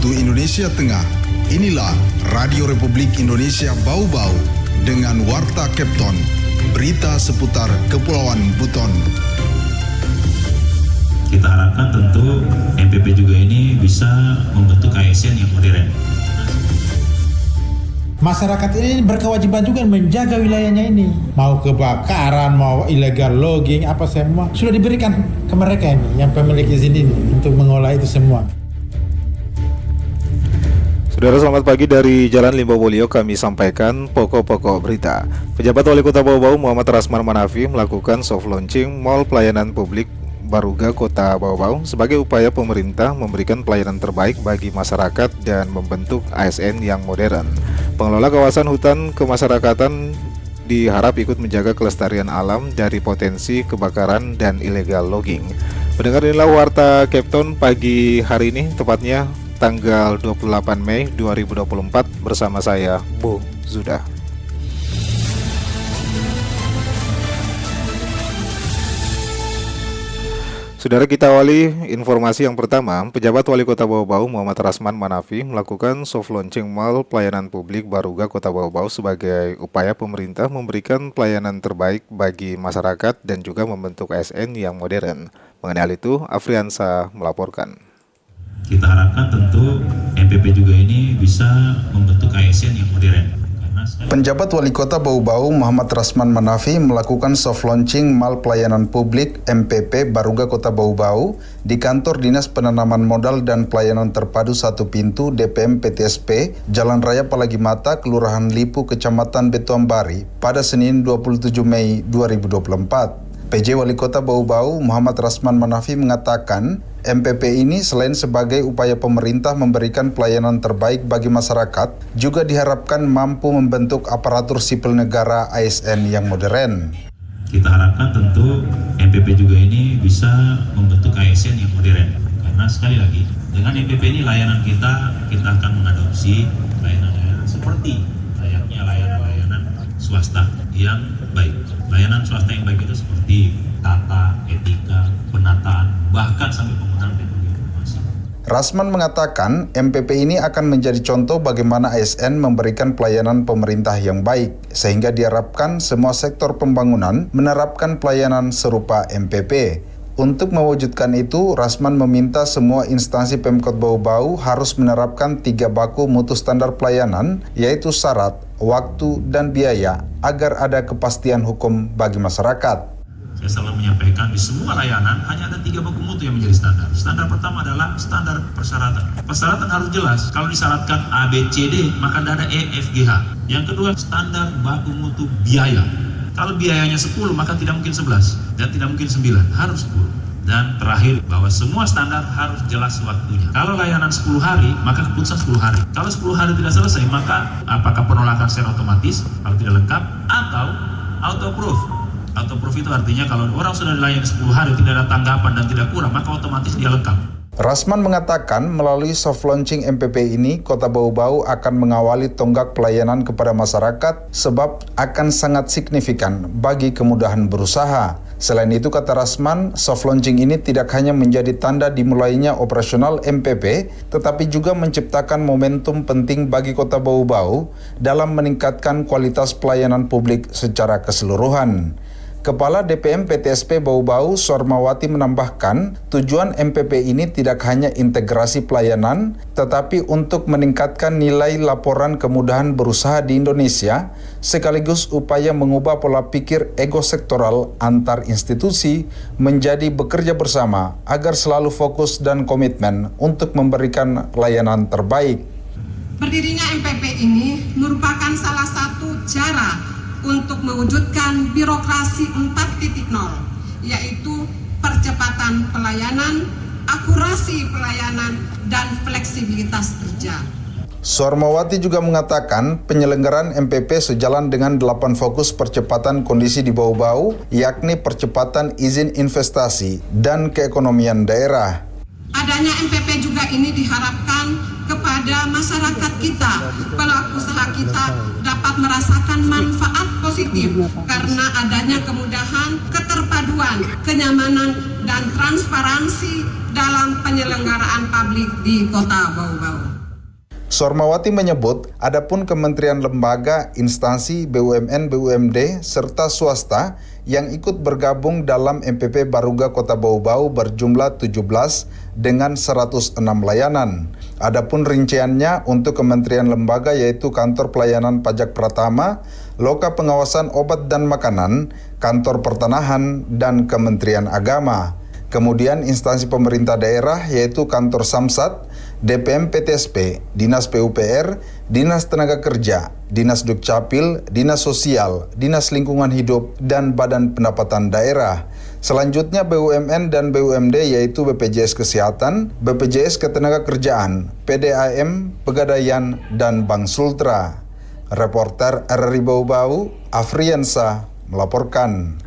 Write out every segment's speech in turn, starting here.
waktu Indonesia Tengah. Inilah Radio Republik Indonesia Bau-Bau dengan Warta Kepton, berita seputar Kepulauan Buton. Kita harapkan tentu MPP juga ini bisa membentuk ASN yang modern. Masyarakat ini berkewajiban juga menjaga wilayahnya ini. Mau kebakaran, mau illegal logging, apa semua sudah diberikan ke mereka ini yang pemilik izin ini untuk mengolah itu semua. Saudara, selamat pagi dari Jalan Limau Mulyo. Kami sampaikan pokok-pokok berita. Pejabat Wali Kota Bau-Bau Muhammad Rasman Manafi melakukan soft launching Mall Pelayanan Publik Baruga Kota Bau-Bau sebagai upaya pemerintah memberikan pelayanan terbaik bagi masyarakat dan membentuk ASN yang modern. Pengelola kawasan hutan kemasyarakatan diharap ikut menjaga kelestarian alam dari potensi kebakaran dan illegal logging. Pendengar, inilah Warta Kepton pagi hari ini, tepatnya tanggal 28 Mei 2024 bersama saya, Bu Zudah. Saudara, kita awali informasi yang pertama. Pejabat Wali Kota Bau-Bau Muhammad Rasman Manafi melakukan soft launching Mall Pelayanan Publik Baruga Kota Bau-Bau sebagai upaya pemerintah memberikan pelayanan terbaik bagi masyarakat dan juga membentuk ASN yang modern. Mengenai hal itu, Afriansa melaporkan. Kita harapkan tentu MPP juga ini bisa membentuk ASN yang modern. Penjabat Wali Kota Bau-Bau Muhammad Rasman Manafi melakukan soft launching Mall Pelayanan Publik MPP Baruga Kota Bau-Bau di Kantor Dinas Penanaman Modal dan Pelayanan Terpadu Satu Pintu DPM PTSP Jalan Raya Palagimata, Kelurahan Lipu, Kecamatan Betuambari pada Senin 27 Mei 2024. PJ Wali Kota Bau-Bau Muhammad Rasman Manafi mengatakan MPP ini selain sebagai upaya pemerintah memberikan pelayanan terbaik bagi masyarakat, juga diharapkan mampu membentuk aparatur sipil negara ASN yang modern. Kita harapkan tentu MPP juga ini bisa membentuk ASN yang modern. Karena sekali lagi, dengan MPP ini layanan kita akan mengadopsi layanan-layanan seperti layaknya layanan-layanan swasta yang baik. Layanan swasta yang baik itu seperti tata, etika, penataan, bahkan sampai penggunaan teknologi informasi. Rasman mengatakan MPP ini akan menjadi contoh bagaimana ASN memberikan pelayanan pemerintah yang baik, sehingga diharapkan semua sektor pembangunan menerapkan pelayanan serupa MPP. Untuk mewujudkan itu, Rasman meminta semua instansi Pemkot Bau-Bau harus menerapkan 3 baku mutu standar pelayanan, yaitu syarat, waktu, dan biaya, agar ada kepastian hukum bagi masyarakat. Saya selalu menyampaikan di semua layanan hanya ada 3 baku mutu yang menjadi standar. Standar pertama adalah standar persyaratan. Persyaratan harus jelas. Kalau disyaratkan A, B, C, D, maka tidak ada E, F, G, H. Yang kedua, standar baku mutu biaya. Kalau biayanya 10, maka tidak mungkin 11 dan tidak mungkin 9, harus 10. Dan terakhir, bahwa semua standar harus jelas waktunya. Kalau layanan 10 hari, maka keputusan 10 hari. Kalau 10 hari tidak selesai, maka apakah penolakan secara otomatis kalau tidak lengkap, atau auto-proof. Auto-proof itu artinya kalau orang sudah dilayani 10 hari tidak ada tanggapan dan tidak kurang, maka otomatis dia lengkap. Rasman mengatakan melalui soft launching MPP ini, Kota Bau-Bau akan mengawali tonggak pelayanan kepada masyarakat sebab akan sangat signifikan bagi kemudahan berusaha. Selain itu, kata Rasman, soft launching ini tidak hanya menjadi tanda dimulainya operasional MPP, tetapi juga menciptakan momentum penting bagi Kota Bau-Bau dalam meningkatkan kualitas pelayanan publik secara keseluruhan. Kepala DPM PTSP Bau-Bau Sormawati menambahkan, tujuan MPP ini tidak hanya integrasi pelayanan, tetapi untuk meningkatkan nilai laporan kemudahan berusaha di Indonesia, sekaligus upaya mengubah pola pikir ekosektoral antar institusi menjadi bekerja bersama agar selalu fokus dan komitmen untuk memberikan layanan terbaik. Berdirinya MPP ini merupakan salah satu cara untuk mewujudkan birokrasi 4.0, yaitu percepatan pelayanan, akurasi pelayanan, dan fleksibilitas kerja. Sormawati juga mengatakan penyelenggaraan MPP sejalan dengan 8 fokus percepatan kondisi di Bau-Bau, yakni percepatan izin investasi dan keekonomian daerah. Adanya MPP juga ini diharapkan kepada masyarakat kita, pelaku usaha kita dapat merasakan manfaat positif karena adanya kemudahan, keterpaduan, kenyamanan, dan transparansi dalam penyelenggaraan publik di Kota Bau-Bau. Sormawati menyebut, adapun kementerian lembaga, instansi, BUMN, BUMD, serta swasta yang ikut bergabung dalam MPP Baruga Kota Bau-Bau berjumlah 17 dengan 106 layanan. Adapun rinciannya untuk kementerian lembaga yaitu Kantor Pelayanan Pajak Pratama, Loka Pengawasan Obat dan Makanan, Kantor Pertanahan, dan Kementerian Agama. Kemudian instansi pemerintah daerah yaitu Kantor Samsat, DPM PTSP, Dinas PUPR, Dinas Tenaga Kerja, Dinas Dukcapil, Dinas Sosial, Dinas Lingkungan Hidup, dan Badan Pendapatan Daerah. Selanjutnya BUMN dan BUMD yaitu BPJS Kesehatan, BPJS Ketenagakerjaan, PDAM, Pegadaian, dan Bank Sultra. Reporter RRI Bau-Bau, Afriansa, melaporkan.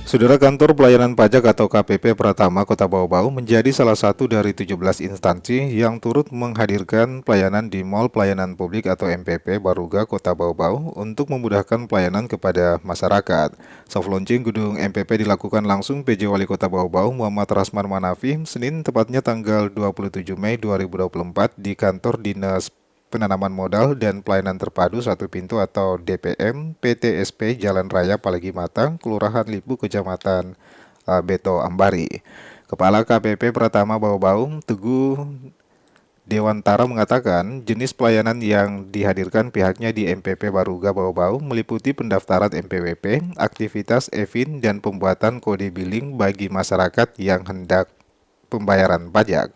Saudara, Kantor Pelayanan Pajak atau KPP Pratama Kota Bau-Bau menjadi salah satu dari 17 instansi yang turut menghadirkan pelayanan di Mall Pelayanan Publik atau MPP Baruga Kota Bau-Bau untuk memudahkan pelayanan kepada masyarakat. Soft launching gedung MPP dilakukan langsung PJ Wali Kota Bau-Bau Muhammad Rasman Manafi Senin tepatnya tanggal 27 Mei 2024 di kantor Dinas Penanaman Modal dan Pelayanan Terpadu Satu Pintu atau DPM PTSP Jalan Raya Palegi Matang, Kelurahan Lipu, Kecamatan Beto Ambari. Kepala KPP Pratama Bau-Bau, Teguh Dewantara mengatakan jenis pelayanan yang dihadirkan pihaknya di MPP Baruga Bau-Bau meliputi pendaftaran MPWP, aktivitas e-fin, dan pembuatan kode billing bagi masyarakat yang hendak pembayaran pajak.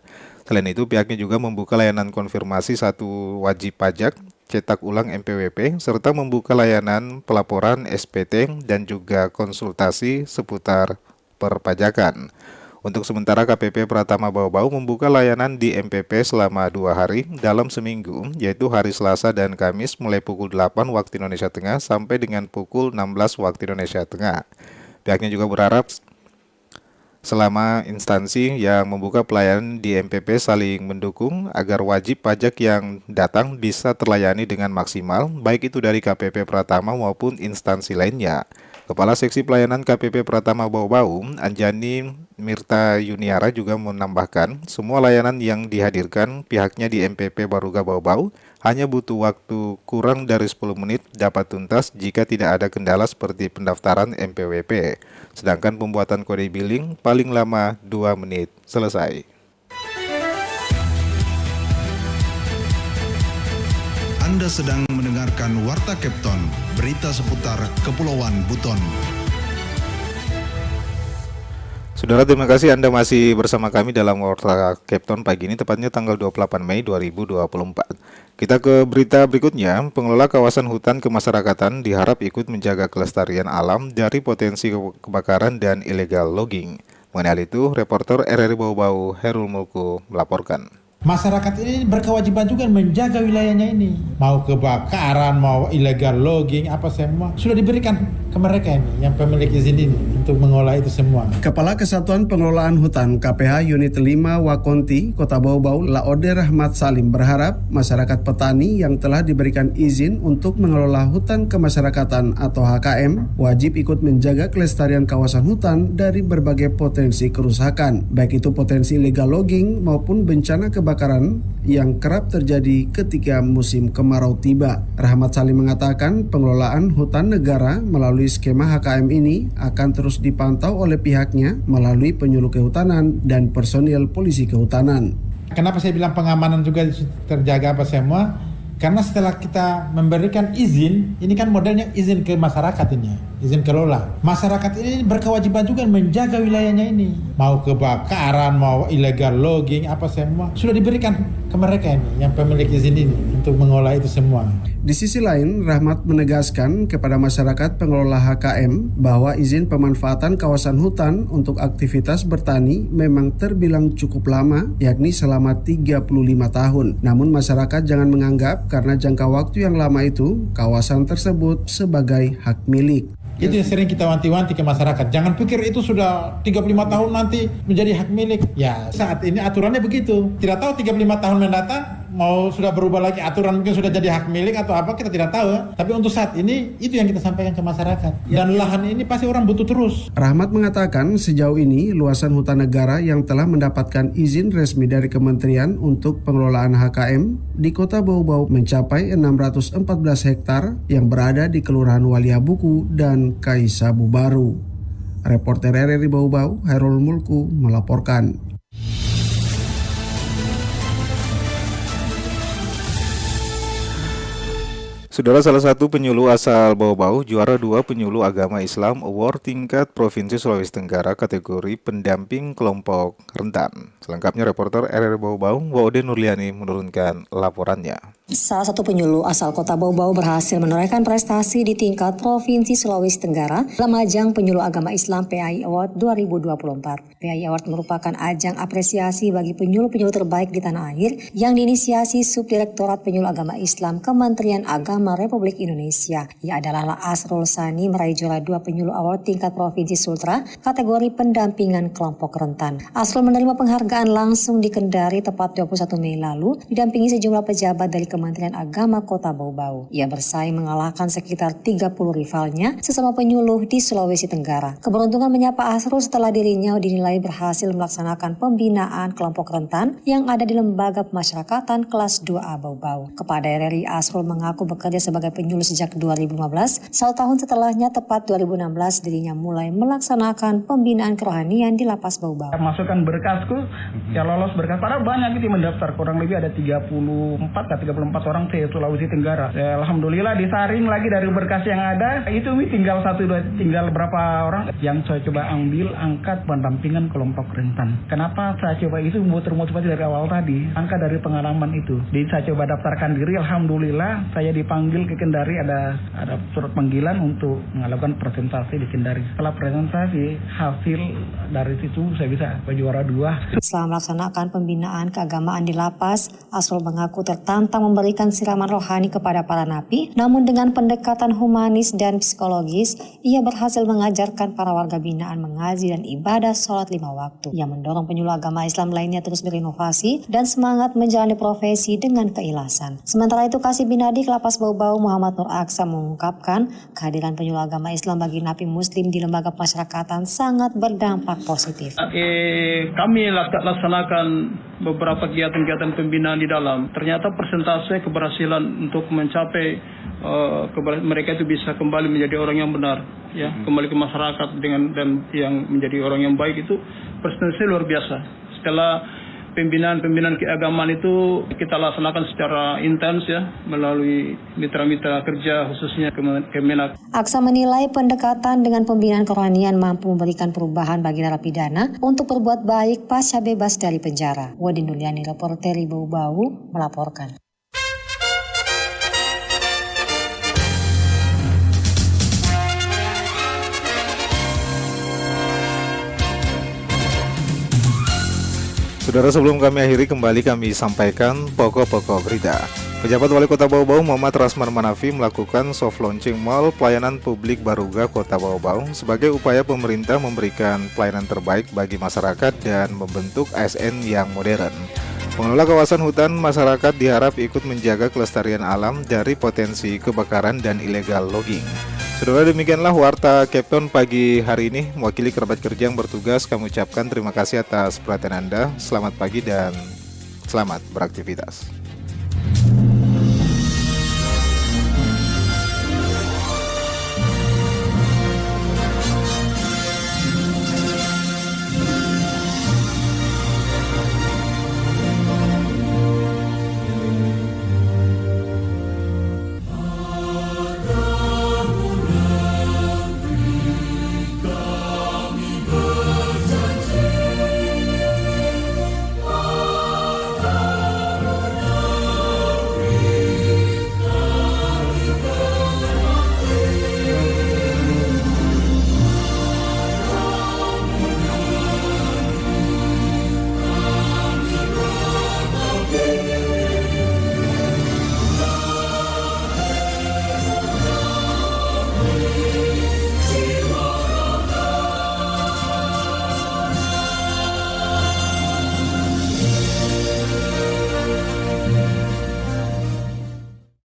Selain itu, pihaknya juga membuka layanan konfirmasi satu wajib pajak, cetak ulang MPWP, serta membuka layanan pelaporan SPT dan juga konsultasi seputar perpajakan. Untuk sementara KPP Pratama Bau-Bau membuka layanan di MPP selama 2 hari dalam seminggu, yaitu hari Selasa dan Kamis mulai pukul 8 waktu Indonesia Tengah sampai dengan pukul 16 waktu Indonesia Tengah. Pihaknya juga berharap selama instansi yang membuka pelayanan di MPP saling mendukung agar wajib pajak yang datang bisa terlayani dengan maksimal, baik itu dari KPP Pratama maupun instansi lainnya. Kepala Seksi Pelayanan KPP Pratama Bau-Bau, Anjani Mirta Yuniara juga menambahkan, semua layanan yang dihadirkan pihaknya di MPP Baruga Bau-Bau hanya butuh waktu kurang dari 10 menit dapat tuntas jika tidak ada kendala seperti pendaftaran MPWP. Sedangkan pembuatan kode billing paling lama 2 menit selesai. Anda sedang mendengarkan Warta Kepton, berita seputar Kepulauan Buton. Saudara, terima kasih Anda masih bersama kami dalam Warta Kepton pagi ini, tepatnya tanggal 28 Mei 2024. Kita ke berita berikutnya. Pengelola kawasan hutan kemasyarakatan diharap ikut menjaga kelestarian alam dari potensi kebakaran dan illegal logging. Mengenai hal itu, reporter RRI Bau-Bau Herul Mulku melaporkan. Masyarakat ini berkewajiban juga menjaga wilayahnya ini. Mau kebakaran, mau illegal logging, apa semua sudah diberikan ke mereka ini, yang pemilik izin ini, untuk mengolah itu semua. Kepala Kesatuan Pengelolaan Hutan KPH Unit 5 Wakonti, Kota Bau-Bau, Laode Rahmat Salim berharap masyarakat petani yang telah diberikan izin untuk mengelola hutan kemasyarakatan atau HKM wajib ikut menjaga kelestarian kawasan hutan dari berbagai potensi kerusakan, baik itu potensi illegal logging maupun bencana kebakaran yang kerap terjadi ketika musim kemarau tiba. Rahmat Salim mengatakan pengelolaan hutan negara melalui skema HKM ini akan terus dipantau oleh pihaknya melalui penyuluh kehutanan dan personil polisi kehutanan. Kenapa saya bilang pengamanan juga terjaga apa semua? Karena setelah kita memberikan izin, ini kan modelnya izin ke masyarakat ini, izin kelola. Masyarakat ini berkewajiban juga menjaga wilayahnya ini. Mau kebakaran, mau illegal logging, apa semua sudah diberikan ke mereka ini, yang pemilik izin ini, untuk mengolah itu semua. Di sisi lain, Rahmat menegaskan kepada masyarakat pengelola HKM bahwa izin pemanfaatan kawasan hutan untuk aktivitas bertani memang terbilang cukup lama, yakni selama 35 tahun. Namun masyarakat jangan menganggap karena jangka waktu yang lama itu, kawasan tersebut sebagai hak milik. Itu yang sering kita wanti-wanti ke masyarakat. Jangan pikir itu sudah 35 tahun nanti menjadi hak milik. Ya, saat ini aturannya begitu. Tidak tahu 35 tahun mendatang mau sudah berubah lagi aturan, mungkin sudah jadi hak milik atau apa, kita tidak tahu ya. Tapi untuk saat ini itu yang kita sampaikan ke masyarakat. Dan lahan ini pasti orang butuh terus. Rahmat mengatakan sejauh ini luasan hutan negara yang telah mendapatkan izin resmi dari Kementerian untuk pengelolaan HKM di Kota Bau-Bau mencapai 614 hektar yang berada di Kelurahan Waliabuku dan Kaisabu Baru. Reporter RRI Bau-Bau, Hairul Mulku melaporkan. Saudara, salah satu penyuluh asal Bau-Bau juara 2 penyuluh agama Islam Award tingkat Provinsi Sulawesi Tenggara kategori pendamping kelompok rentan. Selengkapnya reporter RRI Bau-Bau, Waude Nurliani menurunkan laporannya. Salah satu penyuluh asal Kota Bau-Bau berhasil menorehkan prestasi di tingkat Provinsi Sulawesi Tenggara dalam ajang penyuluh agama Islam PAI Award 2024. PAI Award merupakan ajang apresiasi bagi penyuluh-penyuluh terbaik di tanah air yang diinisiasi Subdirektorat Penyuluh Agama Islam Kementerian Agama Republik Indonesia. Ia adalah Asrul Sani meraih juara 2 penyuluh award tingkat Provinsi Sultra kategori pendampingan kelompok rentan. Asrul menerima penghargaan langsung di Kendari tepat 21 Mei lalu didampingi sejumlah pejabat dari Kementerian Agama Kota Bau-Bau. Ia bersaing mengalahkan sekitar 30 rivalnya sesama penyuluh di Sulawesi Tenggara. Keberuntungan menyapa Asrul setelah dirinya dinilai berhasil melaksanakan pembinaan kelompok rentan yang ada di Lembaga Pemasyarakatan kelas 2A Bau-Bau. Kepada RRI, Asrul mengaku bekerja sebagai penyuluh sejak 2015. 1 tahun setelahnya, tepat 2016, dirinya mulai melaksanakan pembinaan kerohanian di Lapas Bau-Bau. Masukkan berkasku, ya lolos berkas. Padahal banyak itu mendaftar, kurang lebih ada 34 orang di Sulawesi Tenggara. Ya, alhamdulillah disaring lagi dari berkas yang ada. Itu tinggal tinggal berapa orang yang saya coba ambil angkat pendampingan kelompok rentan. Kenapa saya coba itu termotivasi dari awal tadi? Angkat dari pengalaman itu. Jadi saya coba daftarkan diri. Alhamdulillah saya dipanggil ke Kendari, ada surat panggilan untuk melakukan presentasi di Kendari. Setelah presentasi, hasil dari situ saya bisa juara 2. Setelah melaksanakan pembinaan keagamaan di lapas, Asrul mengaku tertantang memberikan siraman rohani kepada para napi, namun dengan pendekatan humanis dan psikologis, ia berhasil mengajarkan para warga binaan mengaji dan ibadah sholat 5 waktu. Ia mendorong penyuluh agama Islam lainnya terus berinovasi dan semangat menjalani profesi dengan keikhlasan. Sementara itu, Kasih Binadik Lapas Bau-Bau Muhammad Nur Aksa mengungkapkan kehadiran penyuluh agama Islam bagi napi muslim di lembaga pemasyarakatan sangat berdampak positif. Kami laksanakan beberapa kegiatan-kegiatan pembinaan di dalam. Ternyata persentase keberhasilan untuk mencapai mereka itu bisa kembali menjadi orang yang benar, ya, kembali ke masyarakat dan yang menjadi orang yang baik itu persentase luar biasa. Setelah pembinaan keagamaan itu kita laksanakan secara intens, ya, melalui mitra-mitra kerja khususnya Kemenak. Aksa menilai pendekatan dengan pembinaan kerohanian mampu memberikan perubahan bagi narapidana untuk berbuat baik pasca bebas dari penjara. Waude Nurliani, reporter Bau-Bau melaporkan. Saudara, sebelum kami akhiri, kami sampaikan pokok-pokok berita. Pejabat Wali Kota Bau-Bau Muhammad Rasman Manafi melakukan soft launching Mall Pelayanan Publik Baruga Kota Bau-Bau sebagai upaya pemerintah memberikan pelayanan terbaik bagi masyarakat dan membentuk ASN yang modern. Pengelola kawasan hutan masyarakat diharap ikut menjaga kelestarian alam dari potensi kebakaran dan illegal logging. Saudara, demikianlah Warta Capton pagi hari ini. Mewakili kerabat kerja yang bertugas, kami ucapkan terima kasih atas perhatian Anda. Selamat pagi dan selamat beraktivitas.